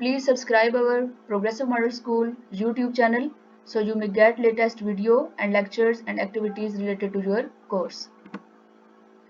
Please subscribe our Progressive Model School YouTube channel so you may get latest video and lectures and activities related to your course.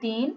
3,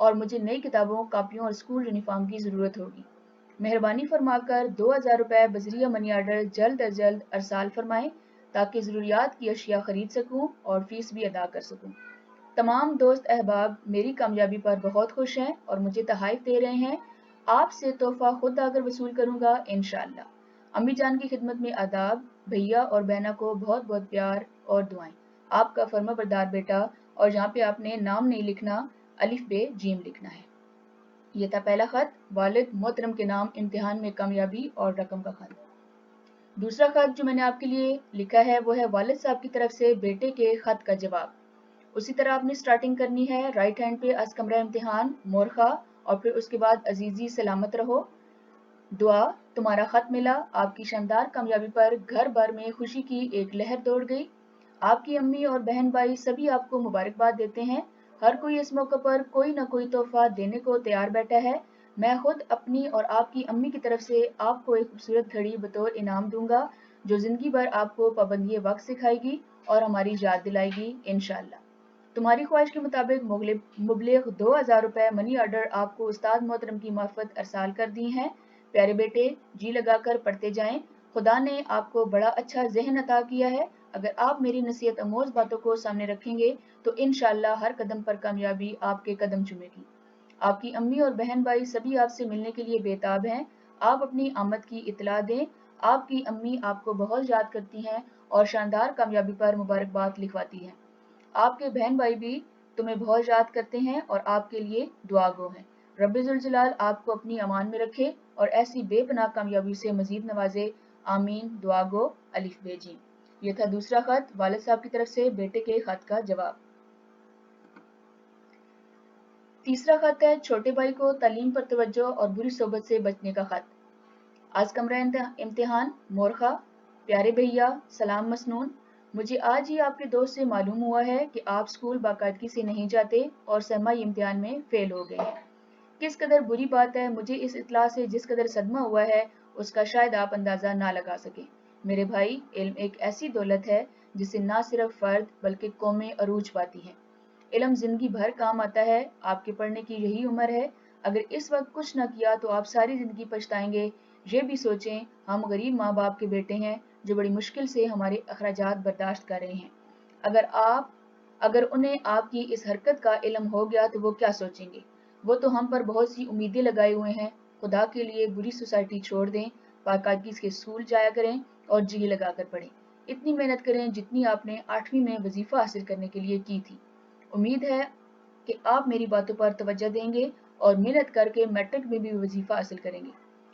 اور مجھے نئی کتابوں، کاپیوں اور school uniform کی ضرورت ہوگی۔ مہربانی فرما کر 2000 روپے بذریعہ منی آرڈر جلد از جلد ارسال فرمائیں تاکہ ضروریات کی اشیاء خرید سکوں اور فیس بھی ادا کر سکوں۔ تمام دوست احباب میری کامیابی پر بہت خوش ہیں اور مجھے تحائف دے رہے ہیں۔ آپ سے تحفہ خود آ کر وصول کروں گا انشاءاللہ۔ امی جان کی خدمت میں آداب، بھیا اور بہنا کو بہت بہت پیار اور دعائیں۔ آپ کا فرما بردار بیٹا، اور یہاں پہ آپ نے نام نہیں لکھنا، الف بے جیم لکھنا ہے۔ یہ تھا پہلا خط، والد محترم کے نام، امتحان میں کامیابی اور رقم کا خط۔ دوسرا خط جو میں نے آپ کے لیے لکھا ہے وہ ہے والد صاحب کی طرف سے بیٹے کے خط کا جواب۔ اسی طرح آپ نے سٹارٹنگ کرنی ہے رائٹ ہینڈ پہ از کمرہ امتحان مورخہ، اور پھر اس کے بعد عزیزی سلامت رہو، دعا تمہارا خط ملا، آپ کی شاندار کامیابی پر گھر بھر میں خوشی کی ایک لہر دوڑ گئی۔ آپ کی امی اور بہن بھائی سبھی آپ کو مبارکباد دیتے ہیں۔ ہر کوئی اس موقع پر کوئی نہ کوئی تحفہ دینے کو تیار بیٹھا ہے۔ میں خود اپنی اور آپ کی امی کی طرف سے آپ کو ایک خوبصورت گھڑی بطور انعام دوں گا جو زندگی بھر آپ کو پابندی وقت سکھائے گی اور ہماری یاد دلائے گی انشاءاللہ۔ تمہاری خواہش کے مطابق مبلغ 2000 روپے منی آرڈر آپ کو استاد محترم کی معرفت ارسال کر دی ہیں۔ پیارے بیٹے، جی لگا کر پڑھتے جائیں، خدا نے آپ کو بڑا اچھا ذہن عطا کیا ہے۔ اگر آپ میری نصیحت آموز باتوں کو سامنے رکھیں گے تو انشاءاللہ ہر قدم پر کامیابی آپ کے قدم چومے گی۔ آپ کی امی اور بہن بھائی سبھی آپ سے ملنے کے لیے بےتاب ہیں۔ آپ اپنی آمد کی اطلاع دیں۔ آپ کی امی آپ کو بہت یاد کرتی ہیں اور شاندار کامیابی پر مبارکباد لکھواتی ہیں۔ آپ کے بہن بھائی بھی تمہیں بہت یاد کرتے ہیں اور آپ کے لیے دعا گو ہیں۔ رب ذوالجلال آپ کو اپنی امان میں رکھے اور ایسی بے پناہ کامیابی سے مزید نوازے، آمین۔ دعا گو الف بے جیم۔ یہ تھا دوسرا خط، والد صاحب کی طرف سے بیٹے کے خط کا جواب۔ تیسرا خط ہے چھوٹے بھائی کو تعلیم پر توجہ اور بری صحبت سے بچنے کا خط۔ آج کمرہ امتحان مورخہ، پیارے بھیا، سلام مسنون۔ مجھے آج ہی آپ کے دوست سے معلوم ہوا ہے کہ آپ اسکول باقاعدگی سے نہیں جاتے اور سرمائی امتحان میں فیل ہو گئے ہیں۔ کس قدر بری بات ہے، مجھے اس اطلاع سے جس قدر صدمہ ہوا ہے اس کا شاید آپ اندازہ نہ لگا سکیں۔ میرے بھائی، علم ایک ایسی دولت ہے جس سے نہ صرف فرد بلکہ قومیں عروج پاتی ہیں۔ علم زندگی بھر کام آتا ہے، آپ کے پڑھنے کی یہی عمر ہے۔ اگر اس وقت کچھ نہ کیا تو آپ ساری زندگی پچھتائیں گے۔ یہ بھی سوچیں، ہم غریب ماں باپ کے بیٹے ہیں جو بڑی مشکل سے ہمارے اخراجات برداشت کر رہے ہیں۔ اگر انہیں آپ کی اس حرکت کا علم ہو گیا تو وہ کیا سوچیں گے؟ وہ تو ہم پر بہت سی امیدیں لگائے ہوئے ہیں۔ خدا کے لیے بری سوسائٹی چھوڑ دیں، باقاعدگی کے اسکول جایا کریں اور جی لگا کر پڑھیں۔ اتنی محنت کریں جتنی آپ نے 8ویں میں وظیفہ حاصل کرنے کے لیے کی تھی۔ امید ہے کہ آپ میری باتوں پر توجہ دیں گے اور محنت کر کے میٹرک میں بھی وظیفہ حاصل کریں گے۔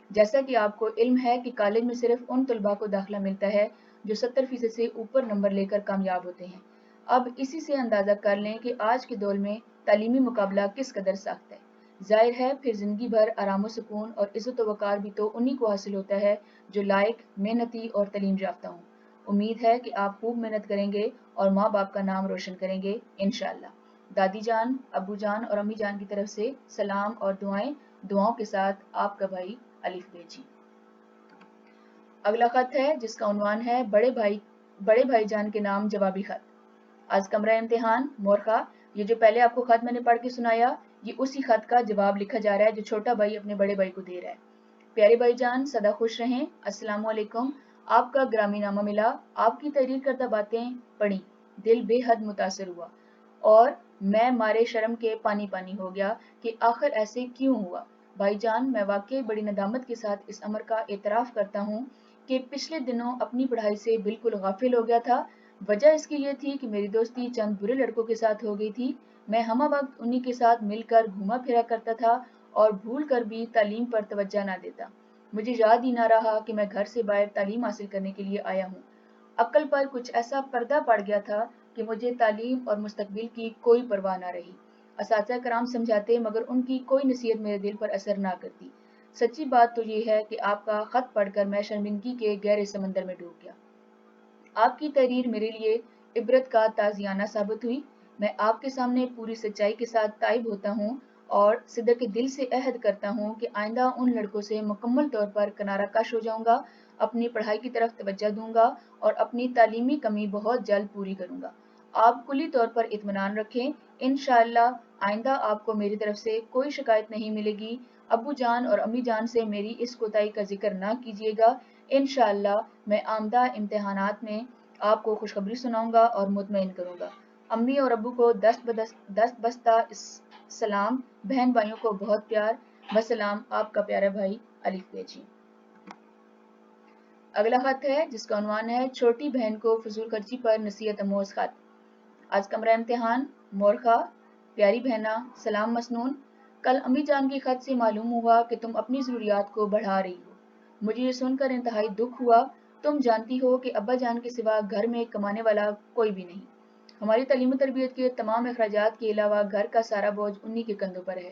جیسا کہ آپ کو علم ہے کہ کالج میں صرف ان طلباء کو داخلہ ملتا ہے جو 70% سے اوپر نمبر لے کر کامیاب ہوتے ہیں۔ اب اسی سے اندازہ کر لیں کہ آج کے دور میں تعلیمی مقابلہ کس قدر سخت ہے۔ ظاہر ہے پھر زندگی بھر آرام و سکون اور عزت و وقار بھی تو انہی کو حاصل ہوتا ہے جو لائق، محنتی اور تعلیم یافتہ ہوں۔ امید ہے کہ آپ خوب محنت کریں گے اور ماں باپ کا نام روشن کریں گے انشاءاللہ۔ دادی جان، ابو جان اور امی جان کی طرف سے سلام اور دعائیں، دعاؤں کے ساتھ آپ کا بھائی الف بے جیم۔ اگلا خط ہے جس کا عنوان ہے بڑے بھائی جان کے نام جوابی خط۔ آج کمرہ امتحان مورخہ، یہ جو پہلے آپ کو خط میں نے پڑھ کے سنایا یہ اسی خط کا جواب لکھا جا رہا ہے جو چھوٹا بھائی اپنے بڑے بھائی کو دے رہا ہے۔ پیارے بھائی جان، سدا خوش رہیں۔ السلام علیکم۔ آپ کا گرامی نامہ ملا، آپ کی تحریر کردہ باتیں پڑھی، دل بے حد متاثر ہوا اور میں مارے شرم کے پانی پانی ہو گیا کہ آخر ایسے کیوں ہوا۔ بھائی جان، میں واقعی بڑی ندامت کے ساتھ اس امر کا اعتراف کرتا ہوں کہ پچھلے دنوں اپنی پڑھائی سے بالکل غافل ہو گیا تھا۔ وجہ اس کی یہ تھی کہ میری دوستی چند برے لڑکوں کے ساتھ ہو گئی تھی۔ میں ہمہ وقت انہی کے ساتھ مل کر گھوما پھرا کرتا تھا اور بھول کر بھی تعلیم پر توجہ نہ دیتا۔ مجھے یاد ہی نہ رہا کہ میں گھر سے باہر تعلیم حاصل کرنے کے لیے آیا ہوں۔ عقل پر کچھ ایسا پردہ پڑ گیا تھا کہ مجھے تعلیم اور مستقبل کی کوئی پرواہ نہ رہی۔ اساتذہ کرام سمجھاتے مگر ان کی کوئی نصیحت میرے دل پر اثر نہ کرتی۔ سچی بات تو یہ ہے کہ آپ کا خط پڑھ کر میں شرمندگی کے گہرے سمندر میں ڈوب گیا۔ آپ کی تحریر میرے لیے عبرت کا تازیانہ ثابت ہوئی۔ میں آپ کے سامنے پوری سچائی کے ساتھ تائب ہوتا ہوں اور صدق دل سے عہد کرتا ہوں کہ آئندہ ان لڑکوں سے مکمل طور پر کنارہ کش ہو جاؤں گا، اپنی پڑھائی کی طرف توجہ دوں گا اور اپنی تعلیمی کمی بہت جلد پوری کروں گا۔ آپ کلی طور پر اطمینان رکھیں، انشاءاللہ آئندہ آپ کو میری طرف سے کوئی شکایت نہیں ملے گی۔ ابو جان اور امی جان سے میری اس کوتاہی کا ذکر نہ کیجیے گا۔ انشاءاللہ میں آمدہ امتحانات میں آپ کو خوشخبری سناؤں گا اور مطمئن کروں گا۔ امی اور ابو کو دست بستہ سلام، بہن بھائیوں کو بہت پیار، وسلام آپ کا پیارا بھائی الف بیجی۔ اگلا خط ہے جس کا عنوان ہے چھوٹی بہن کو فضول خرچی پر نصیحت آموز خط۔ آج کمرہ امتحان مورخہ پیاری بہنا سلام مسنون، کل امی جان کی خط سے معلوم ہوا کہ تم اپنی ضروریات کو بڑھا رہی ہو۔ مجھے یہ سن کر انتہائی دکھ ہوا۔ تم جانتی ہو کہ ابا جان کے سوا گھر میں کمانے والا کوئی بھی نہیں۔ ہماری تعلیم و تربیت کے تمام اخراجات کے علاوہ گھر کا سارا بوجھ انہی کے کندھوں پر ہے۔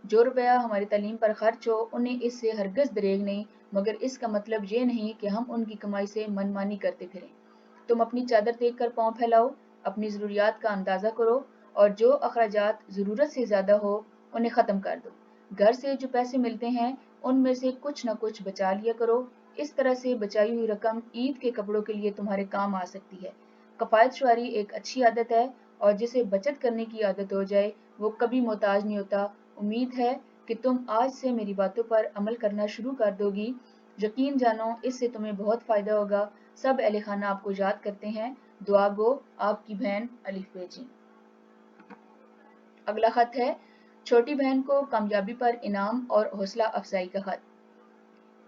جو روپیہ ہماری تعلیم پر خرچ ہو انہیں اس سے ہرگز دریغ نہیں، مگر اس کا مطلب یہ نہیں کہ ہم ان کی کمائی سے من مانی کرتے پھریں۔ تم اپنی چادر دیکھ کر پاؤں پھیلاؤ، اپنی ضروریات کا اندازہ کرو اور جو اخراجات ضرورت سے زیادہ ہو انہیں ختم کر دو۔ گھر سے جو پیسے ملتے ہیں ان میں سے کچھ نہ کچھ بچا لیا کرو۔ اس طرح سے بچائی ہوئی رقم عید کے کپڑوں کے لیے تمہارے کام آ سکتی ہے۔ کفایت شعاری ایک اچھی عادت ہے اور جسے بچت کرنے کی عادت ہو جائے وہ کبھی محتاج نہیں ہوتا۔ امید ہے کہ تم آج سے میری باتوں پر عمل کرنا شروع کر دو گی۔ یقین جانو اس سے تمہیں بہت فائدہ ہوگا۔ سب اہل خانہ آپ کو یاد کرتے ہیں۔ دعا گو آپ کی بہن الف بیجی۔ اگلا خط ہے چھوٹی بہن کو کامیابی پر انعام اور حوصلہ افزائی کا خط۔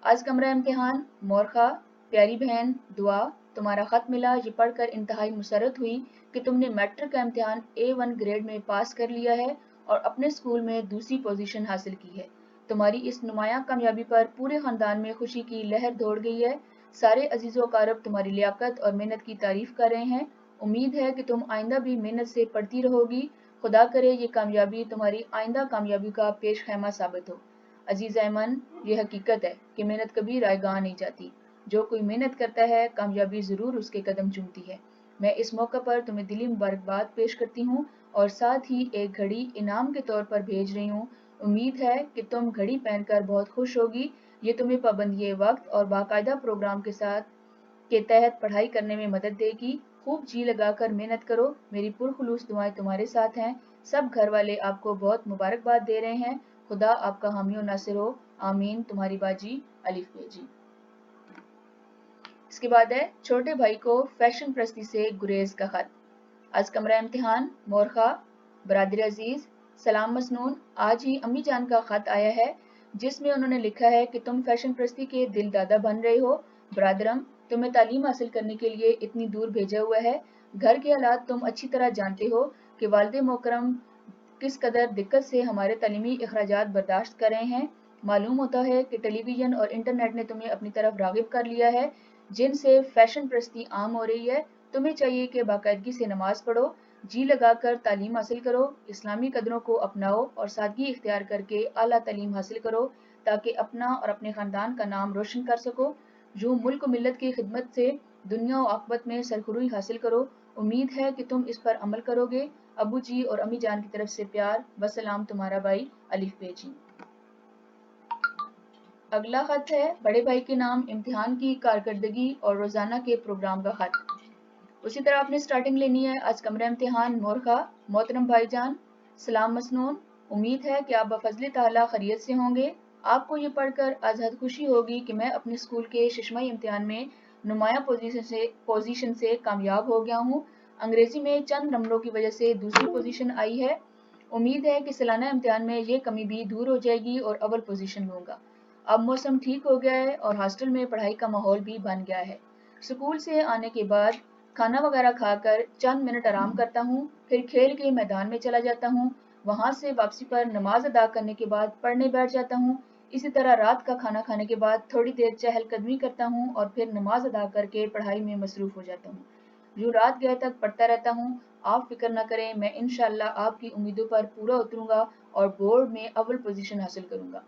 آج کمرہ امتحان مورخہ پیاری بہن دعا، تمہارا خط ملا، یہ پڑھ کر انتہائی مسرت ہوئی کہ تم نے میٹرک کا امتحان A1 گریڈ میں پاس کر لیا ہے اور اپنے اسکول میں دوسری پوزیشن حاصل کی ہے۔ تمہاری اس نمایاں کامیابی پر پورے خاندان میں خوشی کی لہر دوڑ گئی ہے۔ سارے عزیز و اقارب تمہاری لیاقت اور محنت کی تعریف کر رہے ہیں۔ امید ہے کہ تم آئندہ بھی محنت سے پڑھتی رہو گی۔ خدا کرے یہ کامیابی تمہاری آئندہ کامیابی کا پیش خیمہ ثابت ہو۔ عزیز ایمن، یہ حقیقت ہے کہ محنت کبھی رائے گاہ نہیں جاتی۔ جو کوئی محنت کرتا ہے کامیابی ضرور اس کے قدم چومتی ہے۔ میں اس موقع پر تمہیں دلی مبارکباد پیش کرتی ہوں اور ساتھ ہی ایک گھڑی انعام کے طور پر بھیج رہی ہوں۔ امید ہے کہ تم گھڑی پہن کر بہت خوش ہوگی۔ یہ تمہیں پابندی وقت اور باقاعدہ پروگرام کے تحت پڑھائی کرنے میں مدد دے گی۔ خوب جی لگا کر محنت کرو۔ میری پرخلوص دعائیں تمہارے ساتھ ہیں۔ سب گھر والے آپ کو بہت مبارکباد دے رہے ہیں۔ خدا آپ کا حامی و ناصر ہو، آمین۔ تمہاری باجی الف بیجی۔ اس کے بعد ہے چھوٹے بھائی کو فیشن پرستی سے گریز کا خط۔ آج کمرہ امتحان مورخہ برادر عزیز سلام مسنون، آج ہی امی جان کا خط آیا ہے جس میں انہوں نے لکھا ہے کہ تم فیشن پرستی کے دل دادا بن رہے ہو۔ برادرم، تمہیں تعلیم حاصل کرنے کے لیے اتنی دور بھیجا ہوا ہے۔ گھر کے حالات تم اچھی طرح جانتے ہو کہ والد محترم کس قدر دقت سے ہمارے تعلیمی اخراجات برداشت کر رہے ہیں۔ معلوم ہوتا ہے کہ ٹیلی ویژن اور انٹرنیٹ نے تمہیں اپنی طرف راغب کر لیا ہے جن سے فیشن پرستی عام ہو رہی ہے۔ تمہیں چاہیے کہ باقاعدگی سے نماز پڑھو، جی لگا کر تعلیم حاصل کرو، اسلامی قدروں کو اپناؤ اور سادگی اختیار کر کے اعلیٰ تعلیم حاصل کرو تاکہ اپنا اور اپنے خاندان کا نام روشن کر سکو۔ یوں ملک و ملت کی خدمت سے دنیا و عاقبت میں سرخروئی حاصل کرو۔ امید ہے کہ تم اس پر عمل کرو گے۔ ابو جی اور امی جان کی طرف سے پیار، وسلام تمہارا بھائی الف بیجی۔ اگلا خط ہے بڑے بھائی کے نام امتحان کی کارکردگی اور روزانہ کے پروگرام کا خط۔ اسی طرح آپ نے سٹارٹنگ لینی ہے۔ آج کمرہ امتحان مورخہ محترم بھائی جان سلام مسنون، امید ہے کہ آپ بفضل تعالیٰ خیریت سے ہوں گے۔ آپ کو یہ پڑھ کر از حد خوشی ہوگی کہ میں اپنے اسکول کے ششماہی امتحان میں نمایاں پوزیشن سے کامیاب ہو گیا ہوں۔ انگریزی میں چند نمبروں کی وجہ سے دوسری پوزیشن آئی ہے۔ امید ہے کہ سالانہ امتحان میں یہ کمی بھی دور ہو جائے گی اور اول پوزیشن لوں گا۔ اب موسم ٹھیک ہو گیا ہے اور ہاسٹل میں پڑھائی کا ماحول بھی بن گیا ہے۔ اسکول سے آنے کے بعد کھانا وغیرہ کھا کر چند منٹ آرام کرتا ہوں، پھر کھیل کے میدان میں چلا جاتا ہوں۔ وہاں سے واپسی پر نماز ادا کرنے کے بعد پڑھنے بیٹھ جاتا ہوں۔ اسی طرح رات کا کھانا کھانے کے بعد تھوڑی دیر چہل قدمی کرتا ہوں اور پھر نماز ادا کر کے پڑھائی میں مصروف ہو جاتا ہوں۔ یوں رات گئے تک پڑھتا رہتا ہوں۔ آپ فکر نہ کریں، میں انشاءاللہ آپ کی امیدوں پر پورا اتروں گا اور بورڈ میں اول پوزیشن حاصل کروں گا۔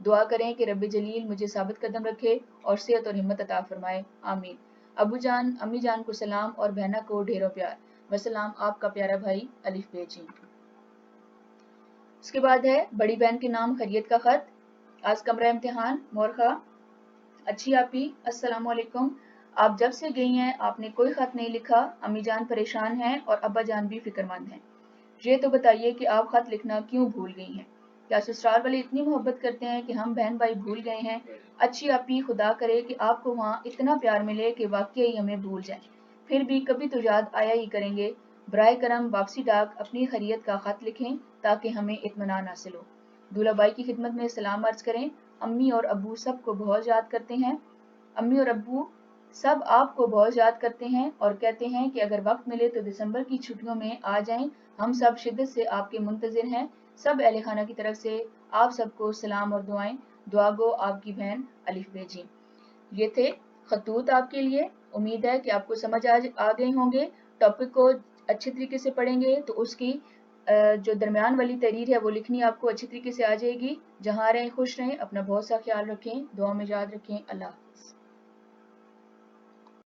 دعا کریں کہ رب جلیل مجھے ثابت قدم رکھے اور صحت اور ہمت عطا فرمائے، آمین۔ ابو جان امی جان کو سلام اور بہنا کو ڈھیروں پیار، وسلام آپ کا پیارا بھائی الف بیجی۔ اس کے بعد ہے بڑی بہن کے نام خیریت کا خط۔ آج کمرہ امتحان مورخہ اچھی آپی السلام علیکم، آپ جب سے گئی ہیں آپ نے کوئی خط نہیں لکھا۔ امی جان پریشان ہیں اور ابا جان بھی فکر مند ہیں۔ یہ تو بتائیے کہ آپ خط لکھنا کیوں بھول گئی ہیں؟ کیا سسرال والے اتنی محبت کرتے ہیں کہ ہم بہن بھائی بھول گئے ہیں؟ اچھی اپی خدا کرے کہ آپ کو وہاں اتنا پیار ملے کہ واقعی ہمیں بھول جائیں، پھر بھی کبھی تو یاد آیا ہی کریں گے۔ برائے کرم واپسی ڈاک اپنی خیریت کا خط لکھیں تاکہ ہمیں اطمینان حاصل ہو۔ دولہا بائی کی خدمت میں سلام عرض کریں، امی اور ابو سب کو بہت یاد کرتے ہیں۔ امی اور ابو سب آپ کو بہت یاد کرتے ہیں اور کہتے ہیں کہ اگر وقت ملے تو دسمبر کی چھٹیوں میں آ جائیں، ہم سب شدت سے آپ کے منتظر ہیں۔ سب اہل خانہ کی طرف سے آپ سب کو سلام اور دعائیں، دعا گو آپ کی بہن الف بے جی۔ یہ تھے خطوط آپ کے لیے، امید ہے کہ آپ کو سمجھ آ گئے ہوں گے۔ ٹاپک کو اچھے طریقے سے پڑھیں گے تو اس کی جو درمیان والی تحریر ہے وہ لکھنی آپ کو اچھی طریقے سے آ جائے گی۔ جہاں رہیں خوش رہیں، اپنا بہت سا خیال رکھیں، دعا میں یاد رکھیں۔ اللہ